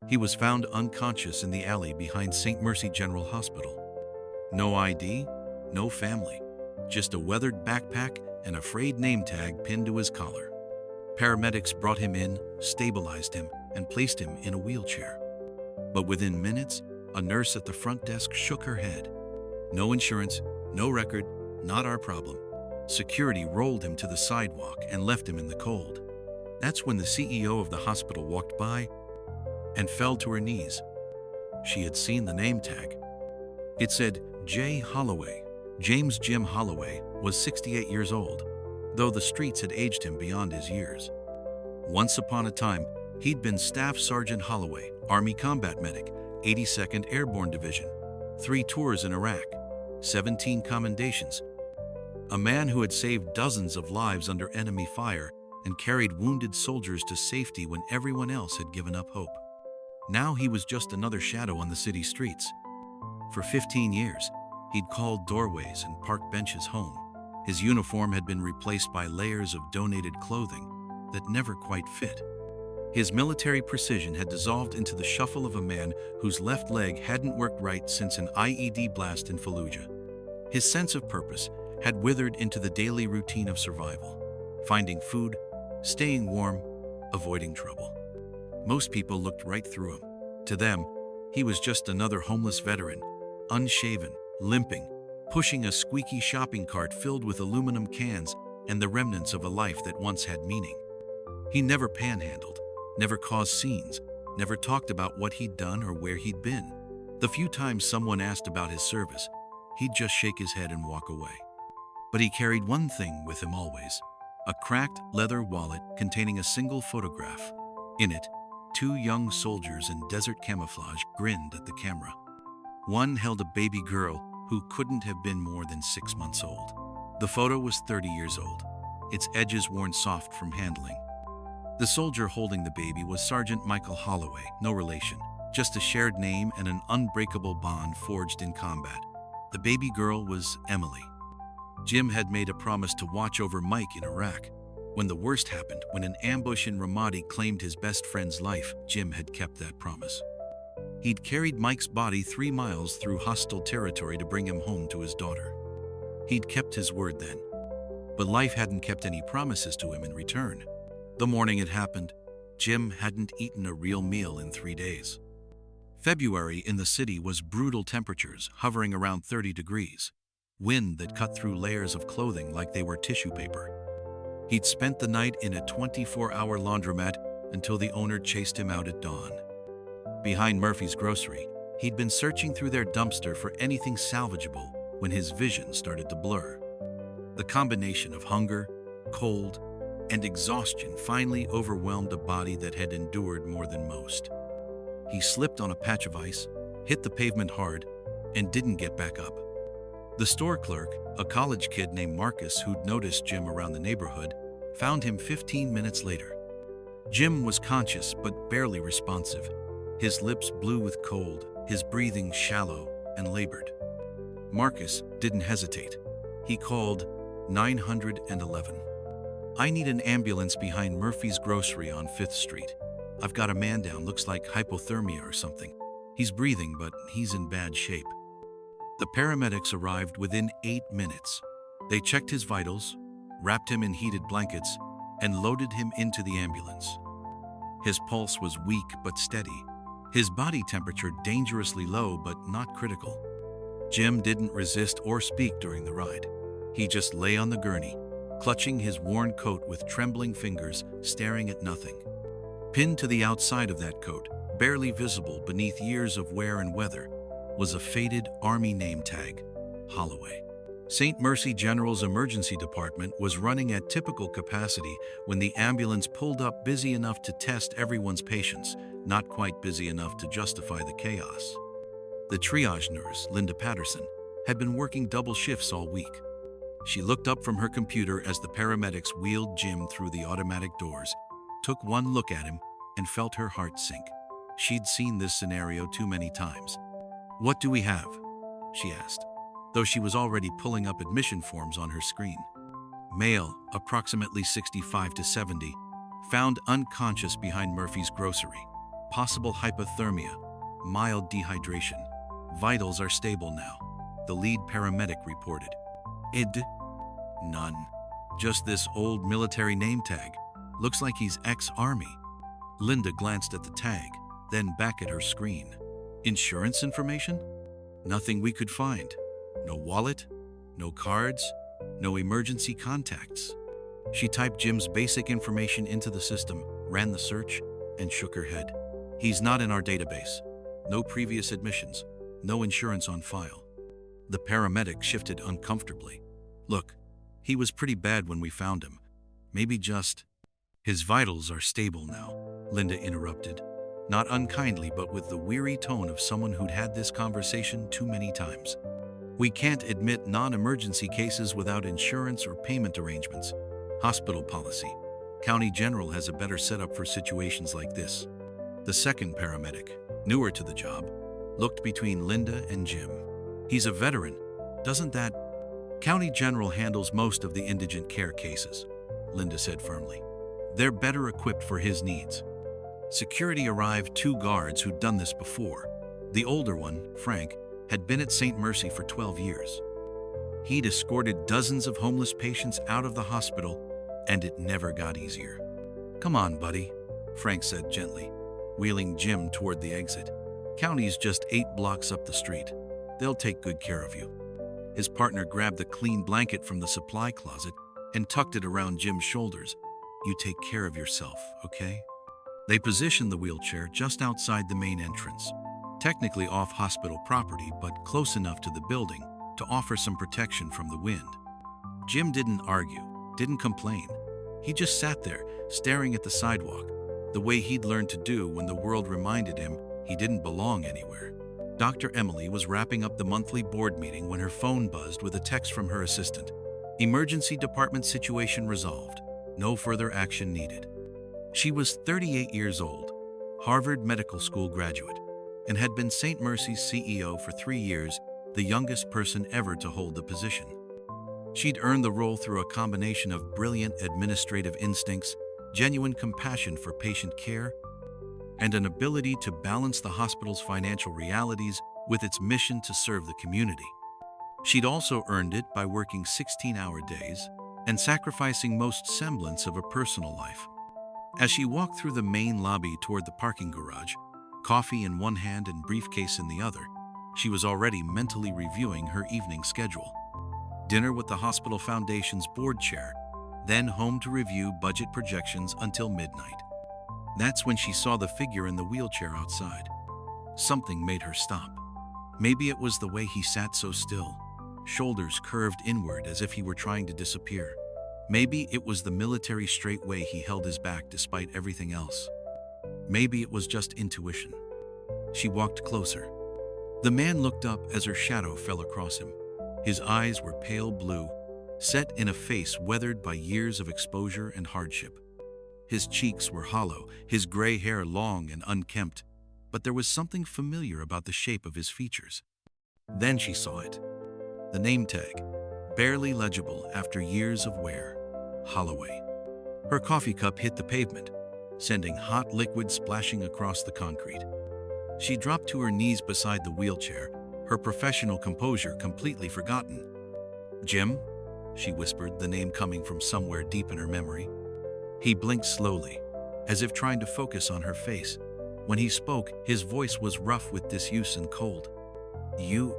He was found unconscious in the alley behind St. Mercy General Hospital. No ID, no family, just a weathered backpack and a frayed name tag pinned to his collar. Paramedics brought him in, stabilized him, and placed him in a wheelchair. But within minutes, a nurse at the front desk shook her head. No insurance, no record, not our problem. Security rolled him to the sidewalk and left him in the cold. That's when the CEO of the hospital walked by and fell to her knees. She had seen the name tag. It said J. Holloway. James Jim Holloway was 68 years old, though the streets had aged him beyond his years. Once upon a time, he'd been Staff Sergeant Holloway, Army Combat Medic, 82nd Airborne Division, 3 tours in Iraq, 17 commendations. A man who had saved dozens of lives under enemy fire and carried wounded soldiers to safety when everyone else had given up hope. Now he was just another shadow on the city streets. For 15 years, he'd called doorways and park benches home. His uniform had been replaced by layers of donated clothing that never quite fit. His military precision had dissolved into the shuffle of a man whose left leg hadn't worked right since an IED blast in Fallujah. His sense of purpose had withered into the daily routine of survival, finding food, staying warm, avoiding trouble. Most people looked right through him. To them, he was just another homeless veteran, unshaven, limping, pushing a squeaky shopping cart filled with aluminum cans and the remnants of a life that once had meaning. He never panhandled, never caused scenes, never talked about what he'd done or where he'd been. The few times someone asked about his service, he'd just shake his head and walk away. But he carried one thing with him always, a cracked leather wallet containing a single photograph. In it, 2 young soldiers in desert camouflage grinned at the camera. One held a baby girl who couldn't have been more than 6 months old. The photo was 30 years old, its edges worn soft from handling. The soldier holding the baby was Sergeant Michael Holloway, no relation, just a shared name and an unbreakable bond forged in combat. The baby girl was Emily. Jim had made a promise to watch over Mike in Iraq. When the worst happened, when an ambush in Ramadi claimed his best friend's life, Jim had kept that promise. He'd carried Mike's body 3 miles through hostile territory to bring him home to his daughter. He'd kept his word then. But life hadn't kept any promises to him in return. The morning it happened, Jim hadn't eaten a real meal in 3 days. February in the city was brutal temperatures, hovering around 30 degrees. Wind that cut through layers of clothing like they were tissue paper. He'd spent the night in a 24-hour laundromat until the owner chased him out at dawn. Behind Murphy's Grocery, he'd been searching through their dumpster for anything salvageable when his vision started to blur. The combination of hunger, cold, and exhaustion finally overwhelmed a body that had endured more than most. He slipped on a patch of ice, hit the pavement hard, and didn't get back up. The store clerk, a college kid named Marcus who'd noticed Jim around the neighborhood, found him 15 minutes later. Jim was conscious but barely responsive, his lips blue with cold, his breathing shallow and labored. Marcus didn't hesitate. He called 911. "I need an ambulance behind Murphy's Grocery on 5th Street. I've got a man down, looks like hypothermia or something. He's breathing, but he's in bad shape." The paramedics arrived within 8 minutes. They checked his vitals, wrapped him in heated blankets, and loaded him into the ambulance. His pulse was weak but steady, his body temperature dangerously low but not critical. Jim didn't resist or speak during the ride. He just lay on the gurney, clutching his worn coat with trembling fingers, staring at nothing. Pinned to the outside of that coat, barely visible beneath years of wear and weather, was a faded Army name tag, Holloway. St. Mercy General's emergency department was running at typical capacity when the ambulance pulled up, busy enough to test everyone's patience, not quite busy enough to justify the chaos. The triage nurse, Linda Patterson, had been working double shifts all week. She looked up from her computer as the paramedics wheeled Jim through the automatic doors, took one look at him, and felt her heart sink. She'd seen this scenario too many times. "What do we have?" she asked, though she was already pulling up admission forms on her screen. "Male, approximately 65 to 70, found unconscious behind Murphy's Grocery. Possible hypothermia, mild dehydration. Vitals are stable now, the lead paramedic reported. ID? None. Just this old military name tag. Looks like he's ex-army. Linda glanced at the tag, then back at her screen. Insurance information? Nothing we could find. No wallet, no cards, no emergency contacts. She typed Jim's basic information into the system, ran the search, and shook her head. He's not in our database. No previous admissions. No insurance on file. The paramedic shifted uncomfortably. Look, he was pretty bad when we found him. Maybe just... His vitals are stable now, Linda interrupted. Not unkindly, but with the weary tone of someone who'd had this conversation too many times. We can't admit non-emergency cases without insurance or payment arrangements. Hospital policy. County General has a better setup for situations like this. The second paramedic, newer to the job, looked between Linda and Jim. He's a veteran. Doesn't that... County General handles most of the indigent care cases, Linda said firmly. They're better equipped for his needs. Security arrived 2 guards who'd done this before. The older one, Frank, had been at St. Mercy for 12 years. He'd escorted dozens of homeless patients out of the hospital, and it never got easier. Come on, buddy, Frank said gently, wheeling Jim toward the exit. County's just 8 blocks up the street. They'll take good care of you. His partner grabbed the clean blanket from the supply closet and tucked it around Jim's shoulders. You take care of yourself, okay? They positioned the wheelchair just outside the main entrance, technically off hospital property, but close enough to the building to offer some protection from the wind. Jim didn't argue, didn't complain. He just sat there, staring at the sidewalk, the way he'd learned to do when the world reminded him he didn't belong anywhere. Dr. Emily was wrapping up the monthly board meeting when her phone buzzed with a text from her assistant. Emergency department situation resolved. No further action needed. She was 38 years old, Harvard Medical School graduate, and had been St. Mercy's CEO for 3 years, the youngest person ever to hold the position. She'd earned the role through a combination of brilliant administrative instincts, genuine compassion for patient care, and an ability to balance the hospital's financial realities with its mission to serve the community. She'd also earned it by working 16-hour days and sacrificing most semblance of a personal life. As she walked through the main lobby toward the parking garage, coffee in one hand and briefcase in the other, she was already mentally reviewing her evening schedule. Dinner with the Hospital Foundation's board chair, then home to review budget projections until midnight. That's when she saw the figure in the wheelchair outside. Something made her stop. Maybe it was the way he sat so still, shoulders curved inward as if he were trying to disappear. Maybe it was the military straight way he held his back despite everything else. Maybe it was just intuition. She walked closer. The man looked up as her shadow fell across him. His eyes were pale blue, set in a face weathered by years of exposure and hardship. His cheeks were hollow, his gray hair long and unkempt, but there was something familiar about the shape of his features. Then she saw it. The name tag, barely legible after years of wear. Holloway. Her coffee cup hit the pavement, sending hot liquid splashing across the concrete. She dropped to her knees beside the wheelchair, her professional composure completely forgotten. Jim? She whispered, the name coming from somewhere deep in her memory. He blinked slowly, as if trying to focus on her face. When he spoke, his voice was rough with disuse and cold. You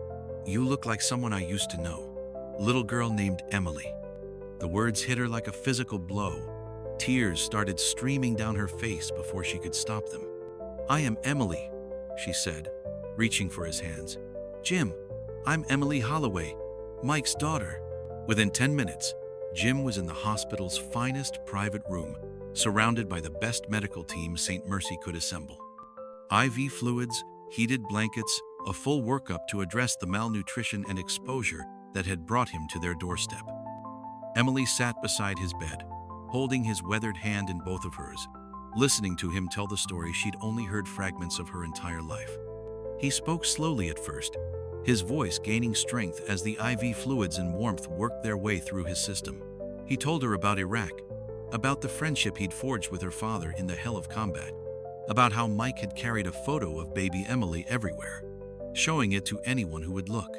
look like someone I used to know. Little girl named Emily. The words hit her like a physical blow. Tears started streaming down her face before she could stop them. I am Emily, she said, reaching for his hands. Jim, I'm Emily Holloway, Mike's daughter. Within 10 minutes, Jim was in the hospital's finest private room, surrounded by the best medical team St. Mercy could assemble. IV fluids, heated blankets, a full workup to address the malnutrition and exposure that had brought him to their doorstep. Emily sat beside his bed, holding his weathered hand in both of hers, listening to him tell the story she'd only heard fragments of her entire life. He spoke slowly at first, his voice gaining strength as the IV fluids and warmth worked their way through his system. He told her about Iraq, about the friendship he'd forged with her father in the hell of combat, about how Mike had carried a photo of baby Emily everywhere, showing it to anyone who would look.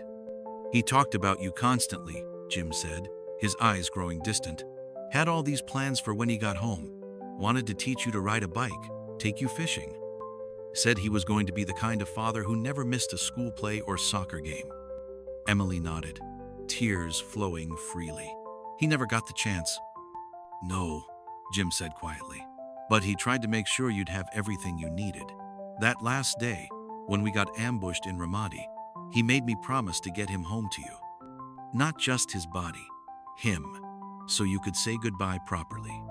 "He talked about you constantly," Jim said, his eyes growing distant. "Had all these plans for when he got home. Wanted to teach you to ride a bike, take you fishing. Said he was going to be the kind of father who never missed a school play or soccer game." Emily nodded, tears flowing freely. "He never got the chance." "No," Jim said quietly. "But he tried to make sure you'd have everything you needed. That last day, when we got ambushed in Ramadi, he made me promise to get him home to you. Not just his body, him, so you could say goodbye properly."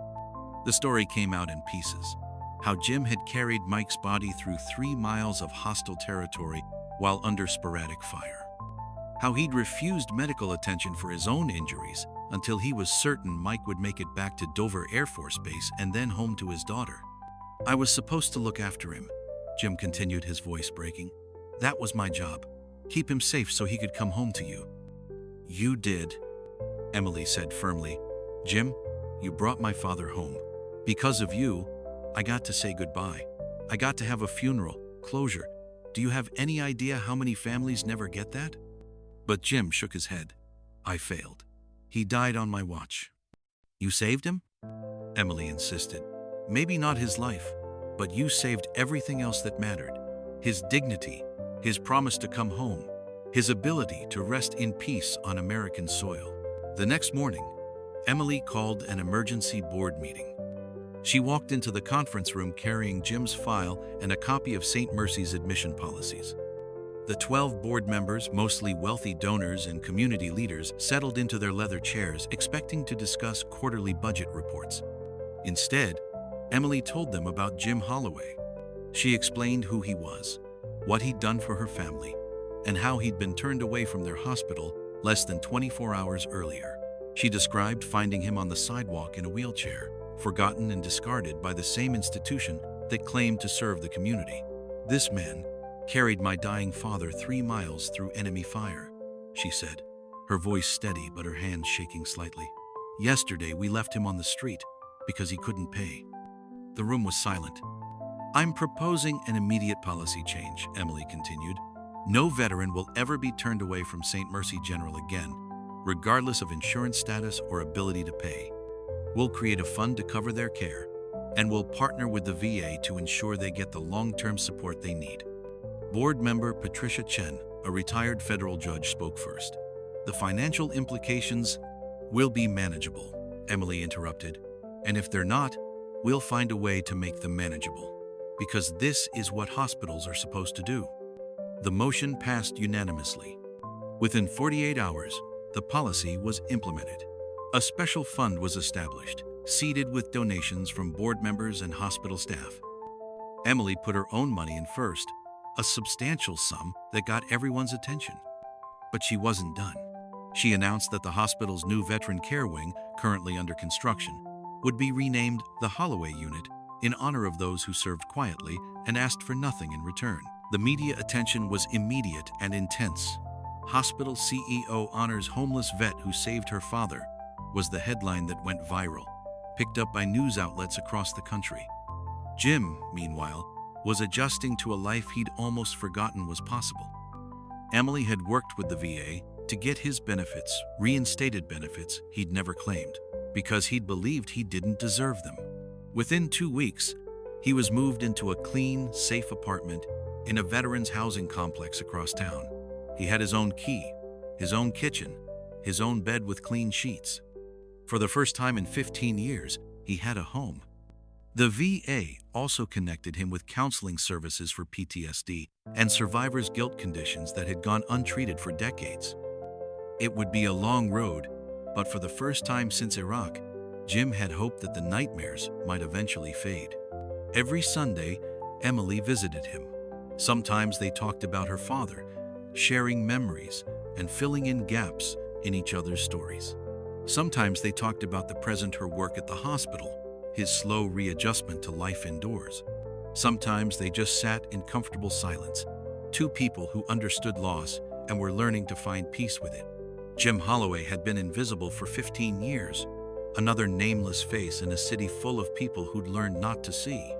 The story came out in pieces. How Jim had carried Mike's body through 3 miles of hostile territory while under sporadic fire. How he'd refused medical attention for his own injuries until he was certain Mike would make it back to Dover Air Force Base and then home to his daughter. "I was supposed to look after him," Jim continued, his voice breaking. "That was my job. Keep him safe so he could come home to you." "You did," Emily said firmly. "Jim, you brought my father home. Because of you, I got to say goodbye. I got to have a funeral, closure. Do you have any idea how many families never get that?" But Jim shook his head. "I failed. He died on my watch." "You saved him?" Emily insisted. "Maybe not his life, but you saved everything else that mattered. His dignity, his promise to come home, his ability to rest in peace on American soil." The next morning, Emily called an emergency board meeting. She walked into the conference room carrying Jim's file and a copy of St. Mercy's admission policies. The 12 board members, mostly wealthy donors and community leaders, settled into their leather chairs, expecting to discuss quarterly budget reports. Instead, Emily told them about Jim Holloway. She explained who he was, what he'd done for her family, and how he'd been turned away from their hospital less than 24 hours earlier. She described finding him on the sidewalk in a wheelchair, forgotten and discarded by the same institution that claimed to serve the community. "This man carried my dying father 3 miles through enemy fire," she said, her voice steady but her hands shaking slightly. "Yesterday we left him on the street because he couldn't pay." The room was silent. "I'm proposing an immediate policy change," Emily continued. "No veteran will ever be turned away from St. Mercy General again, regardless of insurance status or ability to pay. We'll create a fund to cover their care, and we'll partner with the VA to ensure they get the long-term support they need." Board member Patricia Chen, a retired federal judge, spoke first. "The financial implications will be manageable," Emily interrupted. "And if they're not, we'll find a way to make them manageable. Because this is what hospitals are supposed to do." The motion passed unanimously. Within 48 hours, the policy was implemented. A special fund was established, seeded with donations from board members and hospital staff. Emily put her own money in first, a substantial sum that got everyone's attention. But she wasn't done. She announced that the hospital's new veteran care wing, currently under construction, would be renamed the Holloway Unit in honor of those who served quietly and asked for nothing in return. The media attention was immediate and intense. "Hospital CEO honors homeless vet who saved her father," was the headline that went viral, picked up by news outlets across the country. Jim, meanwhile, was adjusting to a life he'd almost forgotten was possible. Emily had worked with the VA to get his benefits, reinstated benefits he'd never claimed, because he'd believed he didn't deserve them. Within 2 weeks, he was moved into a clean, safe apartment in a veterans housing complex across town. He had his own key, his own kitchen, his own bed with clean sheets. For the first time in 15 years, he had a home. The VA also connected him with counseling services for PTSD and survivor's guilt conditions that had gone untreated for decades. It would be a long road, but for the first time since Iraq, Jim had hoped that the nightmares might eventually fade. Every Sunday, Emily visited him. Sometimes they talked about her father, sharing memories and filling in gaps in each other's stories. Sometimes they talked about the present, her work at the hospital, his slow readjustment to life indoors. Sometimes they just sat in comfortable silence, two people who understood loss and were learning to find peace with it. Jim Holloway had been invisible for 15 years, another nameless face in a city full of people who'd learned not to see.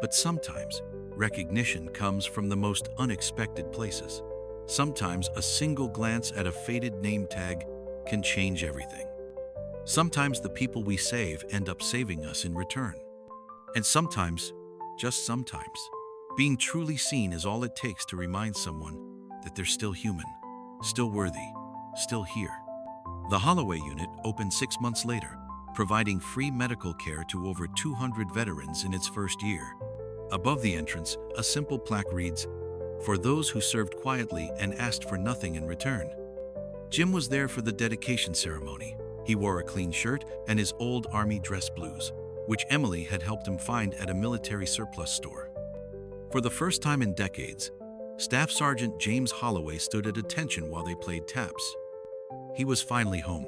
But sometimes, recognition comes from the most unexpected places. Sometimes a single glance at a faded name tag can change everything. Sometimes the people we save end up saving us in return. And sometimes, just sometimes, being truly seen is all it takes to remind someone that they're still human, still worthy, still here. The Holloway unit opened 6 months later, providing free medical care to over 200 veterans in its first year. Above the entrance, a simple plaque reads, "For those who served quietly and asked for nothing in return." Jim was there for the dedication ceremony. He wore a clean shirt and his old Army dress blues, which Emily had helped him find at a military surplus store. For the first time in decades, Staff Sergeant James Holloway stood at attention while they played taps. He was finally home.